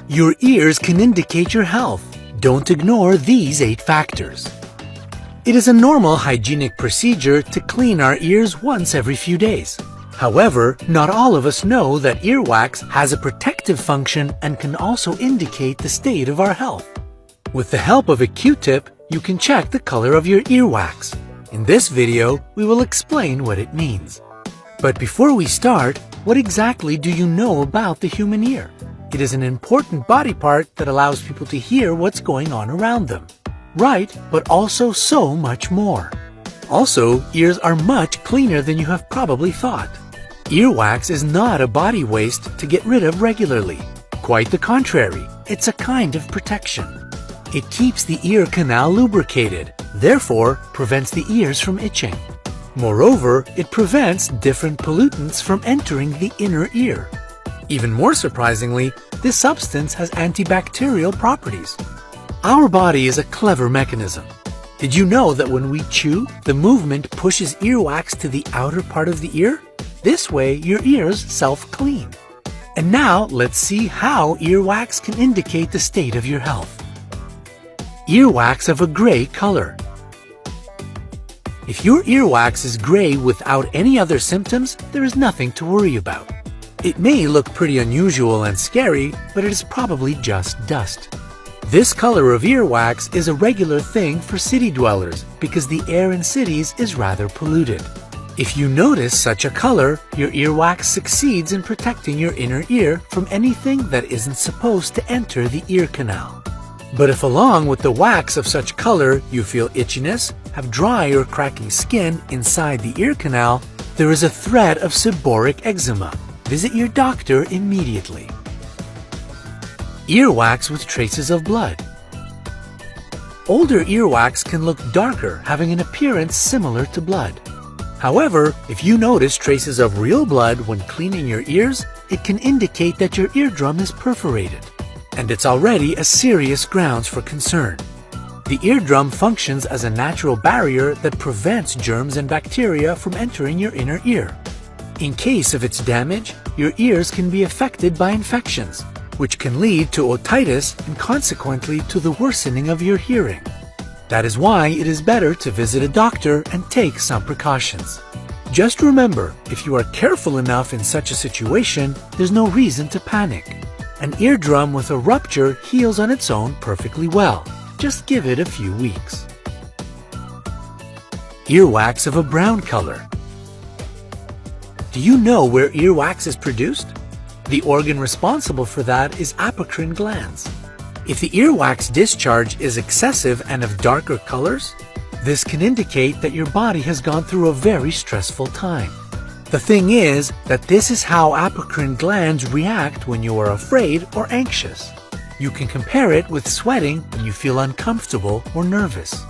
Your ears can indicate your health. Don't ignore these 8 factors. It is a normal hygienic procedure to clean our ears once every few days. However, not all of us know that earwax has a protective function and can also indicate the state of our health. With the help of a Q-tip, you can check the color of your earwax. In this video, we will explain what it means. But before we start, what exactly do you know about the human ear? It is an important body part that allows people to hear what's going on around them. Right, but also so much more. Also, ears are much cleaner than you have probably thought. Earwax is not a body waste to get rid of regularly. Quite the contrary, it's a kind of protection. It keeps the ear canal lubricated, therefore prevents the ears from itching. Moreover, it prevents different pollutants from entering the inner ear. Even more surprisingly, this substance has antibacterial properties. Our body is a clever mechanism. Did you know that when we chew, the movement pushes earwax to the outer part of the ear? This way, your ears self-clean. And now, let's see how earwax can indicate the state of your health. Earwax of a gray color. If your earwax is gray without any other symptoms, there is nothing to worry about. It may look pretty unusual and scary, but it is probably just dust. This color of earwax is a regular thing for city dwellers because the air in cities is rather polluted. If you notice such a color, your earwax succeeds in protecting your inner ear from anything that isn't supposed to enter the ear canal. But if along with the wax of such color you feel itchiness, have dry or cracking skin inside the ear canal, there is a threat of seborrheic eczema. Visit your doctor immediately. Earwax with traces of blood. Older earwax can look darker, having an appearance similar to blood. However, if you notice traces of real blood when cleaning your ears, it can indicate that your eardrum is perforated, and it's already a serious grounds for concern. The eardrum functions as a natural barrier that prevents germs and bacteria from entering your inner ear. In case of its damage, your ears can be affected by infections, which can lead to otitis and consequently to the worsening of your hearing. That is why it is better to visit a doctor and take some precautions. Just remember, if you are careful enough in such a situation, there's no reason to panic. An eardrum with a rupture heals on its own perfectly well. Just give it a few weeks. Earwax of a brown color. Do you know where earwax is produced? The organ responsible for that is apocrine glands. If the earwax discharge is excessive and of darker colors, this can indicate that your body has gone through a very stressful time. The thing is that this is how apocrine glands react when you are afraid or anxious. You can compare it with sweating when you feel uncomfortable or nervous.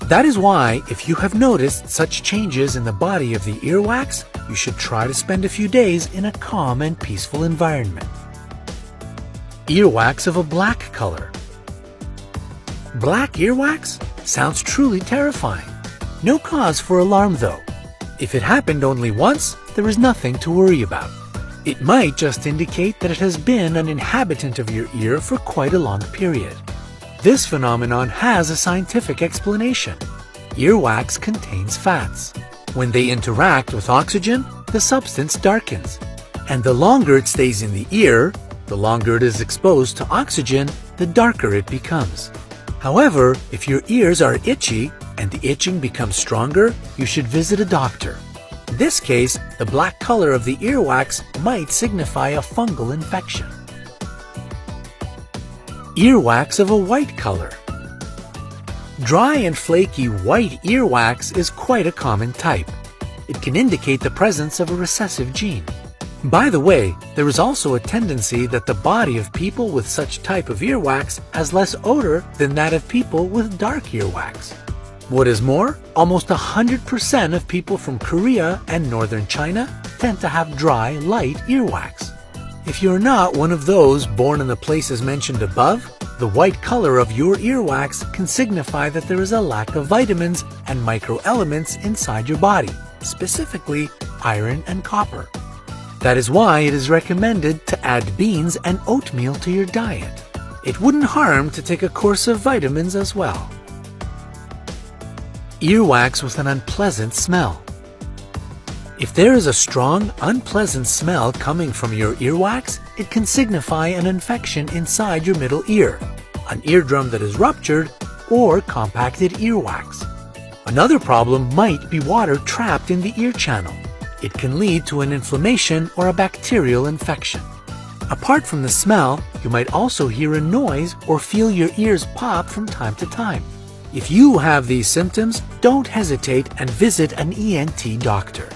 That is why, if you have noticed such changes in the body of the earwax, you should try to spend a few days in a calm and peaceful environment. Earwax of a black color. Black earwax? Sounds truly terrifying. No cause for alarm though. If it happened only once, there is nothing to worry about. It might just indicate that it has been an inhabitant of your ear for quite a long period. This phenomenon has a scientific explanation. Earwax contains fats. When they interact with oxygen, the substance darkens. And the longer it stays in the ear, the longer it is exposed to oxygen, the darker it becomes. However, if your ears are itchy and the itching becomes stronger, you should visit a doctor. In this case, the black color of the earwax might signify a fungal infection. Earwax of a white color. Dry and flaky white earwax is quite a common type. It can indicate the presence of a recessive gene. By the way, there is also a tendency that the body of people with such type of earwax has less odor than that of people with dark earwax. What is more, almost 100% of people from Korea and northern China tend to have dry, light earwax. If you're not one of those born in the places mentioned above, the white color of your earwax can signify that there is a lack of vitamins and microelements inside your body, specifically iron and copper. That is why it is recommended to add beans and oatmeal to your diet. It wouldn't harm to take a course of vitamins as well. Earwax with an unpleasant smell. If there is a strong, unpleasant smell coming from your earwax, it can signify an infection inside your middle ear, an eardrum that is ruptured, or compacted earwax. Another problem might be water trapped in the ear channel. It can lead to an inflammation or a bacterial infection. Apart from the smell, you might also hear a noise or feel your ears pop from time to time. If you have these symptoms, don't hesitate and visit an ENT doctor.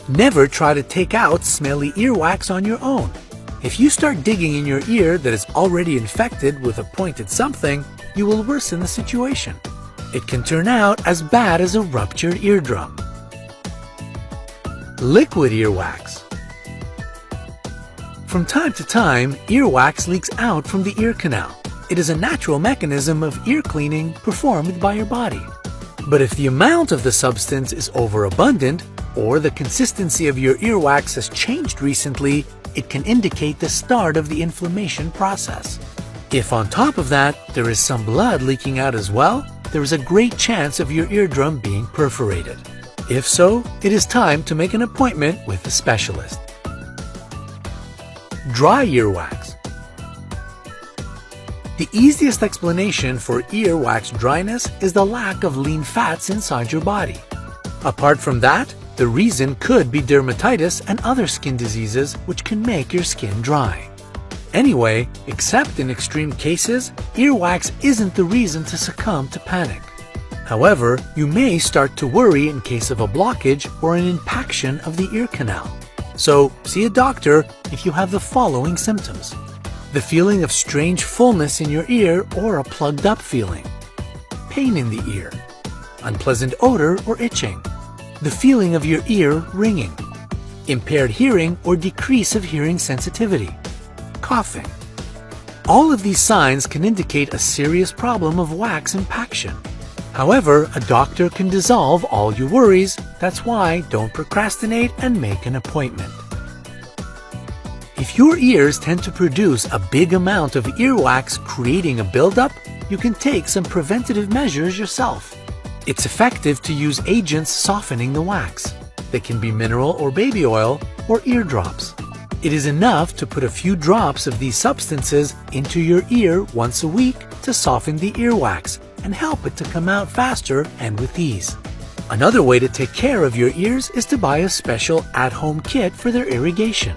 Never try to take out smelly earwax on your own. If you start digging in your ear that is already infected with a pointed something, you will worsen the situation. It can turn out as bad as a ruptured eardrum. Liquid earwax. From time to time, earwax leaks out from the ear canal. It is a natural mechanism of ear cleaning performed by your body. But if the amount of the substance is overabundant, or the consistency of your earwax has changed recently, it can indicate the start of the inflammation process. If on top of that, there is some blood leaking out as well, there is a great chance of your eardrum being perforated. If so, it is time to make an appointment with a specialist. Dry earwax. The easiest explanation for earwax dryness is the lack of lean fats inside your body. Apart from that, the reason could be dermatitis and other skin diseases which can make your skin dry. Anyway, except in extreme cases, earwax isn't the reason to succumb to panic. However, you may start to worry in case of a blockage or an impaction of the ear canal. So, see a doctor if you have the following symptoms: the feeling of strange fullness in your ear or a plugged up feeling, pain in the ear, unpleasant odor or itching, the feeling of your ear ringing, impaired hearing or decrease of hearing sensitivity, coughing. All of these signs can indicate a serious problem of wax impaction. However, a doctor can dissolve all your worries. That's why don't procrastinate and make an appointment. If your ears tend to produce a big amount of earwax creating a buildup, you can take some preventative measures yourself. It's effective to use agents softening the wax. They can be mineral or baby oil or ear drops. It is enough to put a few drops of these substances into your ear once a week to soften the earwax and help it to come out faster and with ease. Another way to take care of your ears is to buy a special at-home kit for their irrigation.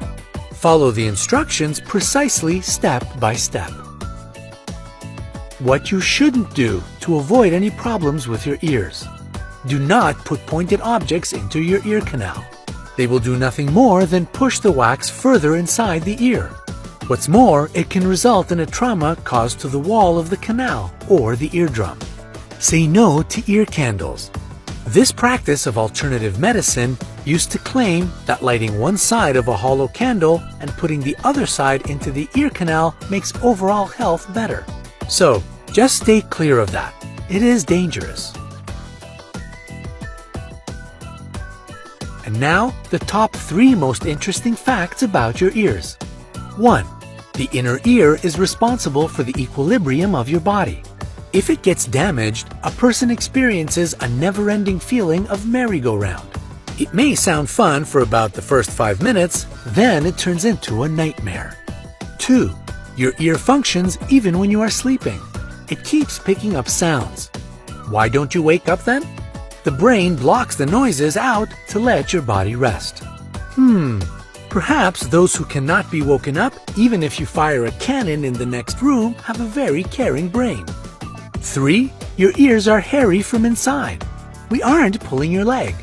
Follow the instructions precisely step by step. What you shouldn't do to avoid any problems with your ears. Do not put pointed objects into your ear canal. They will do nothing more than push the wax further inside the ear. What's more, it can result in a trauma caused to the wall of the canal or the eardrum. Say no to ear candles. This practice of alternative medicine used to claim that lighting one side of a hollow candle and putting the other side into the ear canal makes overall health better. So, just stay clear of that. It is dangerous. And now, the top 3 most interesting facts about your ears. 1. The inner ear is responsible for the equilibrium of your body. If it gets damaged, a person experiences a never-ending feeling of merry-go-round. It may sound fun for about the first 5 minutes, then it turns into a nightmare. 2. Your ear functions even when you are sleeping. It keeps picking up sounds. Why don't you wake up then? The brain blocks the noises out to let your body rest. Perhaps those who cannot be woken up, even if you fire a cannon in the next room, have a very caring brain. 3. Your ears are hairy from inside. We aren't pulling your leg.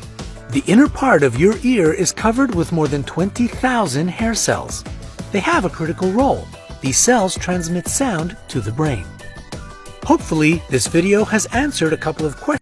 The inner part of your ear is covered with more than 20,000 hair cells. They have a critical role. These cells transmit sound to the brain. Hopefully, this video has answered a couple of questions